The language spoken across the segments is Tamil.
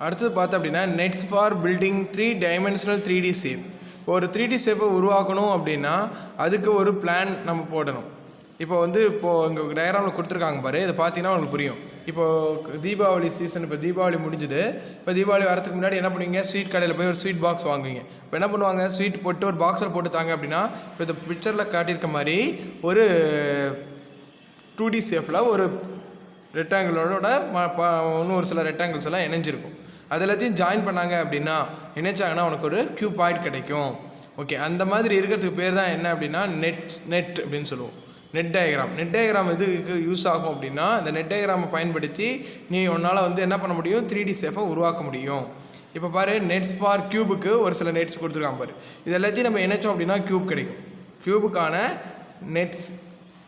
அடுத்தது பார்த்தோம் அப்படின்னா nets for building 3-dimensional 3D shape. ஒரு 3D ஷேப்பை உருவாக்கணும் அப்படின்னா அதுக்கு ஒரு பிளான் நம்ம போடணும். இப்போது இங்கே டயக்ராமில் கொடுத்துருக்காங்க பாரு, இதை பார்த்தீங்கன்னா உங்களுக்கு புரியும். இப்போது தீபாவளி சீசன், இப்போ தீபாவளி முடிஞ்சுது. இப்போ தீபாவளி வரதுக்கு முன்னாடி என்ன பண்ணுவீங்க, ஸ்வீட் கடையில் போய் ஒரு ஸ்வீட் பாக்ஸ் வாங்குவீங்க. இப்போ என்ன பண்ணுவாங்க, ஸ்வீட் போட்டு ஒரு பாக்ஸில் போட்டு தாங்க அப்படின்னா, இப்போ இந்த பிக்சரில் காட்டியிருக்க மாதிரி ஒரு 2D ஷேப்பில் ஒரு ரெக்டாங்கிளோட இன்னும் ஒரு சில ரெக்டாங்கிள்ஸ் எல்லாம் இணைஞ்சிருக்கும். அது எல்லாத்தையும் ஜாயின் பண்ணாங்க அப்படின்னா இணைச்சாங்கன்னா உனக்கு ஒரு கியூபாய்ட் கிடைக்கும். ஓகே, அந்த மாதிரி இருக்கிறதுக்கு பேர் தான் என்ன அப்படின்னா நெட் அப்படின்னு சொல்லுவோம். நெட் டயக்ராம் இதுக்கு யூஸ் ஆகும் அப்படின்னா இந்த நெட் டயக்ராமை பயன்படுத்தி நீ உன்னால் என்ன பண்ண முடியும், 3D ஷேப்பை உருவாக்க முடியும். இப்போ பாரு, நெட்ஸ் ஃபார் கியூபுக்கு ஒரு சில நெட்ஸ் கொடுத்துருக்காங்க பாரு. இது எல்லாத்தையும் நம்ம இணைச்சோம் அப்படின்னா கியூப் கிடைக்கும். கியூபுக்கான நெட்ஸ்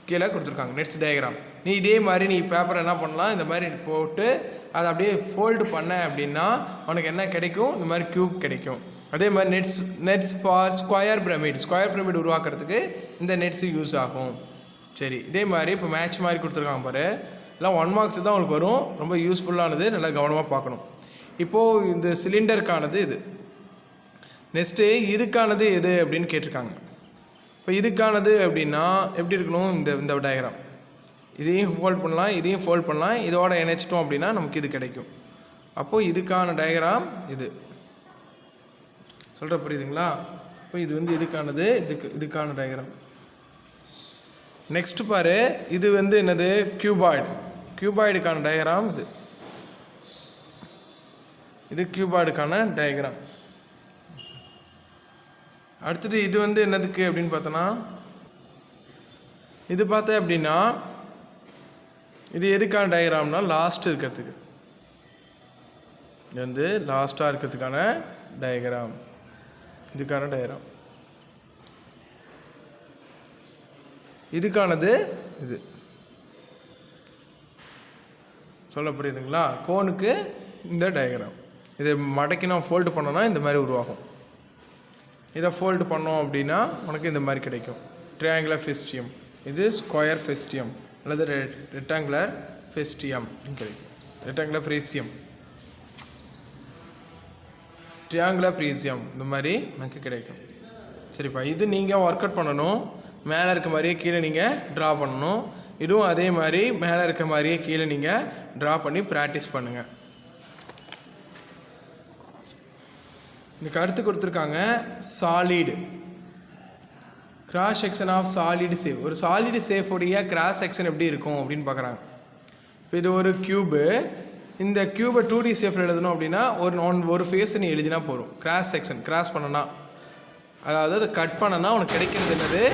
கீழே கொடுத்துருக்காங்க, நெட்ஸ் டயக்ராம். நீ இதே மாதிரி நீ பேப்பரை என்ன பண்ணலாம், இந்த மாதிரி போட்டு அதை அப்படியே ஃபோல்டு பண்ண அப்படின்னா உனக்கு என்ன கிடைக்கும், இந்த மாதிரி கியூப் கிடைக்கும். அதே மாதிரி நெட்ஸ் ஃபார் ஸ்கொயர் பிரமிட் உருவாக்குறதுக்கு இந்த நெட்ஸு யூஸ் ஆகும். சரி, இதே மாதிரி இப்போ மேட்ச் மாதிரி கொடுத்துருக்காங்க பாரு, எல்லாம் 1 marks தான் உங்களுக்கு வரும். ரொம்ப யூஸ்ஃபுல்லானது, நல்லா கவனமாக பார்க்கணும். இப்போது இந்த சிலிண்டருக்கானது இது. நெக்ஸ்ட்டு இதுக்கானது எது அப்படின்னு கேட்டிருக்காங்க. இப்போ இதுக்கானது அப்படின்னா எப்படி இருக்கணும், இந்த டயக்ராம் இதையும் ஃபோல்ட் பண்ணலாம், இதையும் ஃபோல்ட் பண்ணலாம், இதோட இணைச்சிட்டோம் அப்படின்னா நமக்கு இது கிடைக்கும். அப்போது இதுக்கான டயக்ராம் இது சொல்கிற புரியுதுங்களா? இப்போ இது இதுக்கானது, இதுக்கான டயக்ராம். நெக்ஸ்ட் பாரு, இது என்னது, கியூபாய்டுக்கான டயக்ராம். இது கியூபாய்டுக்கான டயக்ராம். அடுத்தது இது என்னதுக்கு அப்படின்னு பார்த்தோன்னா, இது பார்த்தேன் அப்படின்னா இது எதுக்கான டயக்ராம்னா லாஸ்ட் இருக்கிறதுக்கு, இது லாஸ்ட்டாக இருக்கிறதுக்கான டயக்ராம், இதுக்கான டயக்ராம். இதுக்கானது இது சொல்ல புரியுதுங்களா? கோனுக்கு இந்த டயக்ராம். இதை மடக்கி நான் ஃபோல்டு பண்ணோன்னா இந்த மாதிரி உருவாகும். இதை ஃபோல்டு பண்ணோம் அப்படின்னா உனக்கு இந்த மாதிரி கிடைக்கும். ட்ரையாங்குலர் ஃபெஸ்டியம், இது ஸ்கொயர் ஃபெஸ்டியம் அல்லது ரெக்டாங்குலர் ஃபெஸ்டியம் கிடைக்கும். ரெக்டாங்குலர் ப்ரீசியம் இந்த மாதிரி நமக்கு கிடைக்கும். சரிப்பா, இது நீங்கள் ஒர்க் அவுட் பண்ணணும். மேலே இருக்க மாதிரியே கீழே நீங்கள் ட்ரா பண்ணணும். இதுவும் அதே மாதிரி மேலே இருக்க மாதிரியே கீழே நீங்கள் ட்ரா பண்ணி ப்ராக்டிஸ் பண்ணுங்கள். இதுக்கு அடுத்து கொடுத்துருக்காங்க solid cross section of solid shape. ஒரு சாலிடு சேஃபுடைய கிராஸ் செக்ஷன் எப்படி இருக்கும் அப்படின்னு பார்க்குறாங்க. இப்போ இது ஒரு க்யூபு. இந்த க்யூபை 2D ஷேஃபில் எழுதணும் அப்படின்னா ஒரு ஃபேஸை நீ எழுதினா போதும். கிராஸ் செக்ஷன் கிராஸ் பண்ணனா, அதாவது அதை கட் பண்ணனா உனக்கு கிடைக்கிறது என்னது,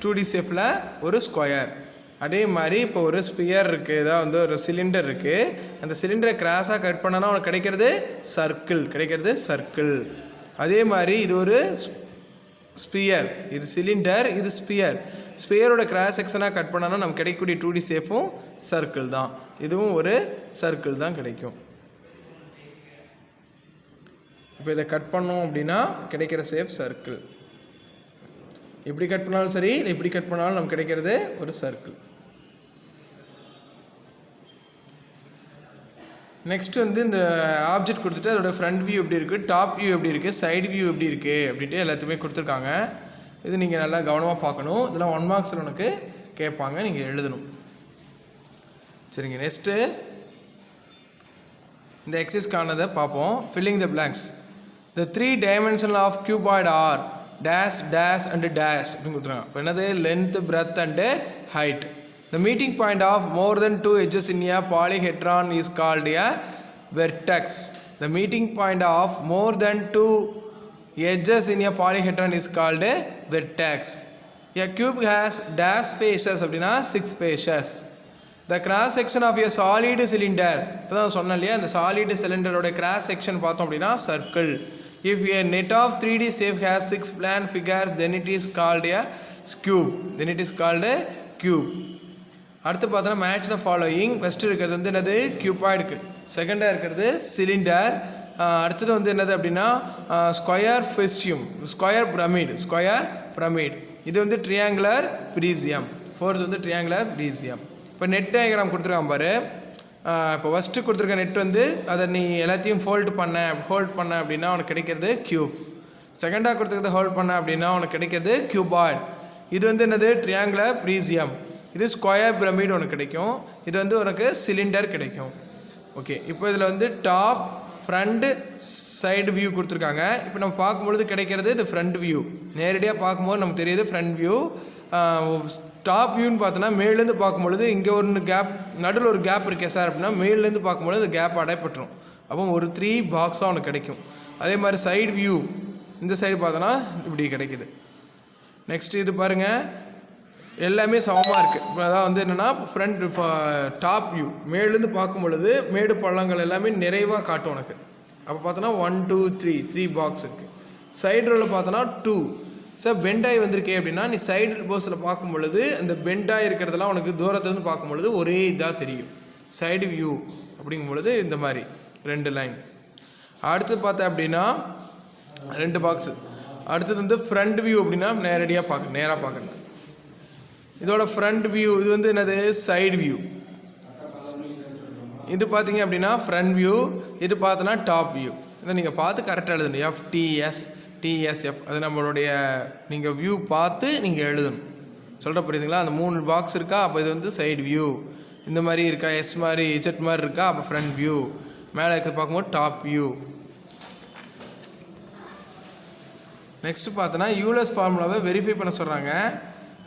2D ஷேஃபில் ஒரு ஸ்கொயர். அதே மாதிரி இப்போ ஒரு ஸ்பியர் இருக்குது, ஏதாவது ஒரு சிலிண்டர் இருக்குது. அந்த சிலிண்டரை கிராஸாக கட் பண்ணனா உனக்கு கிடைக்கிறது சர்க்கிள். அதே மாதிரி இது ஒரு ஸ்பியர், இது சிலிண்டர், இது ஸ்பியரோட கிராஸ் செக்ஷனாக கட் பண்ணனா நமக்கு கிடைக்கக்கூடிய 2D ஷேஃபும் சர்க்கிள் தான். இதுவும் ஒரு சர்க்கிள் தான் கிடைக்கும். இப்போ இதை கட் பண்ணோம் அப்படின்னா கிடைக்கிற ஷேப் சர்க்கிள். இப்படி கட் பண்ணாலும் சரி, இல்லை இப்படி கட் பண்ணாலும் நமக்கு கிடைக்கிறது ஒரு சர்க்கிள். நெக்ஸ்ட் இந்த ஆப்ஜெக்ட் கொடுத்துட்டு அதோட ஃப்ரண்ட் வியூ எப்படி இருக்குது, டாப் வியூ எப்படி இருக்குது, சைடு வியூ எப்படி இருக்குது அப்படின்ட்டு எல்லாத்தையுமே கொடுத்துருக்காங்க. இது நீங்கள் நல்லா கவனமாக பார்க்கணும். இதெல்லாம் 1 marks உனக்கு கேட்பாங்க, நீங்கள் எழுதணும். சரிங்க, நெக்ஸ்ட்டு இந்த எக்ஸசைஸ்க்கானதை பார்ப்போம். Filling the blanks. The 3 dimensions of cuboid are dash dash and dash அப்படின்னு கொடுத்துருக்காங்க. இப்போ என்னது, length, breadth and height. The meeting point of more than 2 edges in a polyhedron is called a vertex. The meeting point of more than 2 edges in a polyhedron is called a vertex. A cube has dash faces அப்படின்னா 6 faces. The cross section of a solid cylinder, இப்போ தான் சொன்னேன் இல்லையா, இந்த solid cylinderோட cross section பார்த்தோம் அப்படின்னா circle. If a net of 3D shape has 6 plan figures, then it is called a cube. அடுத்து பார்த்தோன்னா மேட்ச் த ஃபாலோயிங். ஃபஸ்ட்டு இருக்கிறது என்னது, கியூபாய்டுக்கு. செகண்டாக இருக்கிறது சிலிண்டர். அடுத்தது என்னது அப்படின்னா ஸ்கொயர் பிரமிட். இது triangular prism. Fourth triangular prism. இப்போ நெட் டயக்ராம் கொடுத்துருக்காங்க பாரு. இப்போ ஃபஸ்ட்டு கொடுத்துருக்க நெட் வந்து அதை நீ எல்லாத்தையும் ஹோல்ட் பண்ண அப்படின்னா உனக்கு கிடைக்கிறது க்யூப். செகண்டாக கொடுத்துருக்கத ஹோல்ட் பண்ண அப்படின்னா உனக்கு கிடைக்கிறது க்யூபாய்ட். இது வந்து என்னது ட்ரியாங்குலர் ப்ரீசியம். இது ஸ்கொயர் பிரமிட் உனக்கு கிடைக்கும். இது வந்து உனக்கு சிலிண்டர் கிடைக்கும். ஓகே, இப்போ இதில் வந்து டாப் ஃப்ரண்ட் சைடு வியூ கொடுத்துருக்காங்க. இப்போ நம்ம பார்க்கும்பொழுது கிடைக்கிறது இது ஃப்ரண்ட் வியூ. நேரடியாக பார்க்கும்போது நமக்கு தெரியுது ஃப்ரண்ட் வியூ. டாப் வியூன்னு பார்த்தோன்னா மேலேருந்து பார்க்கும்பொழுது இங்கே ஒன்று கேப், நடுவில் ஒரு கேப் இருக்கே சார் அப்படின்னா மேலேருந்து பார்க்கும்பொழுது அந்த கேப் அடைப்பட்டுரும். அப்போ ஒரு 3 பாக்ஸாக உனக்கு கிடைக்கும். அதே மாதிரி சைடு வியூ இந்த சைடு பார்த்தோன்னா இப்படி கிடைக்குது. நெக்ஸ்ட் இது பாருங்கள், எல்லாமே சமமாக இருக்குது. இப்போ அதான் வந்து என்னென்னா ஃப்ரண்ட் டாப் வியூ மேலேருந்து பார்க்கும் பொழுது மேடு பள்ளங்கள் எல்லாமே நிறைவாக காட்டும் உனக்கு. அப்போ பார்த்தோன்னா 1 2 3 பாக்ஸ் இருக்குது. சைடு ரோவில் பார்த்தோன்னா 2. சார் பெண்டாகி வந்திருக்கே அப்படின்னா நீ சைடு போஸில் பார்க்கும் பொழுது அந்த பெண்டாக இருக்கிறதெல்லாம் உனக்கு தூரத்துலேருந்து பார்க்கும் பொழுது ஒரே இதாக தெரியும். சைடு வியூ அப்படிங்கும் பொழுது இந்த மாதிரி 2 லைன். அடுத்து பார்த்தேன் அப்படின்னா 2 பாக்ஸு. அடுத்தது வந்து ஃப்ரண்ட் வியூ அப்படின்னா நேராக பார்க்கணும். இதோட ஃப்ரண்ட் வியூ இது வந்து என்னது சைடு வியூ. இது பார்த்தீங்க அப்படின்னா ஃப்ரண்ட் வியூ. இது பார்த்தோன்னா டாப் வியூ. இதை நீங்கள் பார்த்து கரெக்டாக எழுதணும். FTSF அது நம்மளுடைய நீங்கள் வியூ பார்த்து நீங்கள் எழுதணும். சொல்கிற புரியுதுங்களா? அந்த 3 பாக்ஸ் இருக்கா, அப்போ இது வந்து சைடு வியூ. இந்த மாதிரி இருக்கா, எஸ் மாதிரி Z மாதிரி இருக்கா, அப்போ ஃப்ரண்ட் வியூ. மேலே இருக்க பார்க்கும்போது டாப் வியூ. நெக்ஸ்ட்டு பார்த்தோன்னா யூலர்ஸ் ஃபார்முலாவை வெரிஃபை பண்ண சொல்கிறாங்க.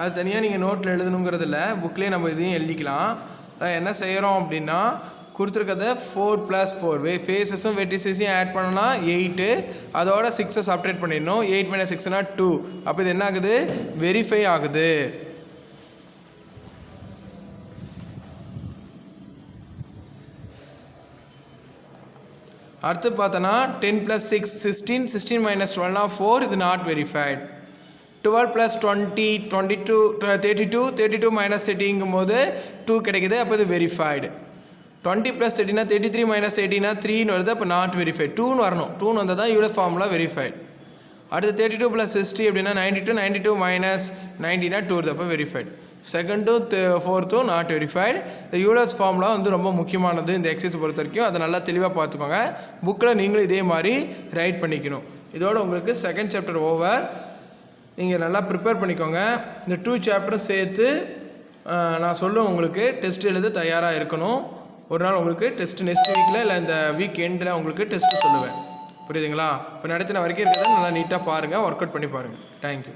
அது தனியாக நீங்கள் நோட்டில் எழுதணுங்கிறது இல்லை, புக்லேயே நம்ம இதையும் எழுதிக்கலாம். என்ன செய்கிறோம் அப்படின்னா கொடுத்துருக்கத 4 + 4 ஃபேஸஸும் வெர்டிசஸையும் ஆட் பண்ணோன்னா 8, அதோட 6 சப்ட்ரேட் பண்ணிடணும். 8 - 6 = 2. அப்போ இது என்ன ஆகுது, வெரிஃபை ஆகுது. அடுத்து பார்த்தோன்னா 10 + 6 16, 16 - 12 4. இது நாட் வெரிஃபைடு. 12 + 20 22 32 32 - 30ங்கும் போது 2 கிடைக்குது. அப்போ இது வெரிஃபைடு. 20 + 30 33 - 30 3ன்னு வருது. அப்போ நாட் வெரிஃபைடு. 2ன்னு வரணும். 2ன்னு வந்தால் தான் யூலர் ஃபார்முலா வெரிஃபைடு. அடுத்து 32 + 60 அப்படின்னா 92 92 - 90 2 வருது. அப்போ வெரிஃபைடு. செகண்டும் 4த்தும் நாட் வெரிஃபைடு. இந்த யூலர்ஸ் ஃபார்முலா வந்து ரொம்ப முக்கியமானது இந்த எக்ஸசைஸ் பொறுத்த வரைக்கும். அதை நல்லா தெளிவாக பார்த்துக்கோங்க. புக்கில் நீங்களும் இதே மாதிரி ரைட் பண்ணிக்கணும். இதோட உங்களுக்கு செகண்ட் சாப்டர் ஓவர். நீங்கள் நல்லா ப்ரிப்பேர் பண்ணிக்கோங்க. இந்த 2 சாப்டரும் சேர்த்து நான் சொல்லுவேன். உங்களுக்கு டெஸ்ட் எழுத தயாராக இருக்கணும். ஒரு நாள் உங்களுக்கு டெஸ்ட் நெக்ஸ்ட் வீக்கில் இல்லை இந்த வீக் எண்டில் உங்களுக்கு டெஸ்ட்டு சொல்லுவேன். புரியுதுங்களா? இப்போ நடத்தின வரைக்கும் இருக்கிறத நல்லா நீட்டாக பாருங்கள், ஒர்க் அவுட் பண்ணி பாருங்கள். தேங்க்யூ.